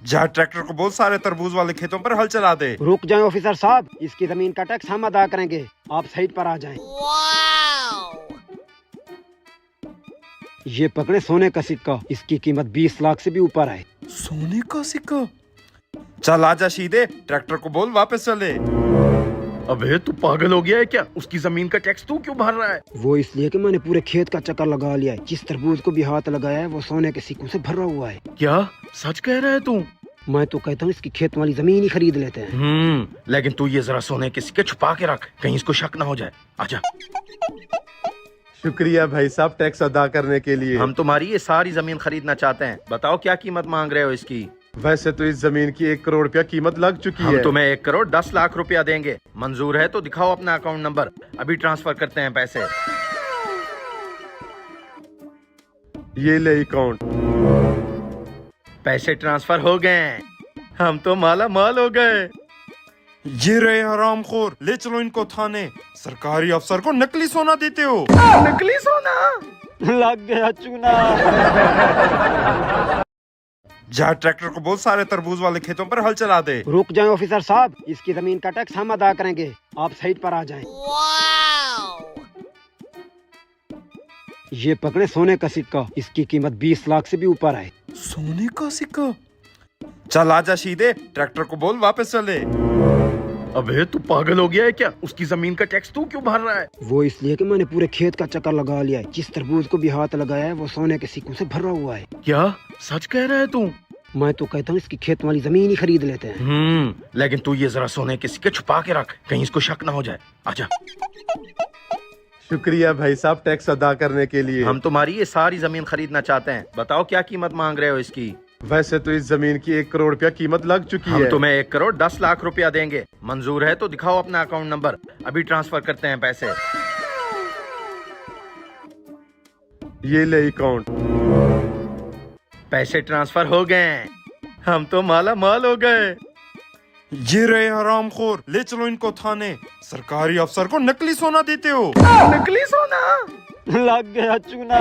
जा ट्रैक्टर को बोल सारे तरबूज वाले खेतों पर हल चला दे। रुक जाएं ऑफिसर साहब, इसकी जमीन का टैक्स हम अदा करेंगे, आप साइड पर आ जाएं। ये पकड़े सोने का सिक्का, इसकी कीमत 20 लाख से भी ऊपर है। सोने का सिक्का? चल आजा शीदे, ट्रैक्टर को बोल वापस चले। अबे तू पागल हो गया है क्या? उसकी जमीन का टैक्स तू क्यों भर रहा है? वो इसलिए कि मैंने पूरे खेत का चक्कर लगा लिया है। जिस तरबूज को भी हाथ लगाया है वो सोने के सिक्कों से भरा हुआ है। क्या सच कह रहा है तू? मैं तो कहता हूँ इसकी खेत वाली जमीन ही खरीद लेते हैं। लेकिन तू ये जरा सोने के सिक्के छुपा के रख, कहीं इसको शक ना हो जाए। आजा। शुक्रिया भाई साहब टैक्स अदा करने के लिए। हम तुम्हारी ये सारी जमीन खरीदना चाहते हैं, बताओ क्या कीमत मांग रहे हो इसकी? वैसे तो इस जमीन की 1 करोड़ रुपया कीमत लग चुकी हम है। तुम्हें 1 करोड़ 10 लाख रुपया देंगे। मंजूर है तो दिखाओ अपना अकाउंट नंबर, अभी ट्रांसफर करते हैं पैसे। ये ले अकाउंट। पैसे ट्रांसफर हो गए, हम तो माला माल हो गए। ये रहे हरामखोर, ले चलो इनको थाने। सरकारी अफसर को नकली सोना देते हो। नकली सोना? लग गया चूना। जा ट्रैक्टर को बोल सारे तरबूज वाले खेतों पर हल चला दे। रुक जाएं ऑफिसर साहब, इसकी जमीन का टैक्स हम अदा करेंगे, आप साइड पर आ जाएं। ये पकड़े सोने का सिक्का, इसकी कीमत 20 लाख से भी ऊपर है। सोने का सिक्का? चल आजा शीदे, ट्रैक्टर को बोल वापस चले। अबे तू पागल हो गया है क्या? उसकी जमीन का टैक्स तू क्यों भर रहा है? वो इसलिए कि मैंने पूरे खेत का चक्कर लगा लिया है। जिस तरबूज को भी हाथ लगाया है वो सोने के सिक्कों से भरा हुआ है। क्या सच कह रहा है तू? मैं तो कहता हूँ इसकी खेत वाली जमीन ही खरीद लेते हैं। लेकिन तू ये जरा सोने के सिक्के छुपा के रख, कहीं इसको शक ना हो जाए। आजा। शुक्रिया भाई साहब टैक्स अदा करने के लिए। हम तुम्हारी ये सारी जमीन खरीदना चाहते हैं, बताओ क्या कीमत मांग रहे हो इसकी? वैसे तो इस जमीन की 1 करोड़ रुपया कीमत लग चुकी हम है। तुम्हें 1 करोड़ 10 लाख रुपया देंगे। मंजूर है तो दिखाओ अपना अकाउंट नंबर, अभी ट्रांसफर करते हैं पैसे। ये ले अकाउंट। पैसे ट्रांसफर हो गए, हम तो माला माल हो गए। ये रहे हरामखोर, ले चलो इनको थाने। सरकारी अफसर को नकली सोना देते हो। नकली सोना? लग गया चूना।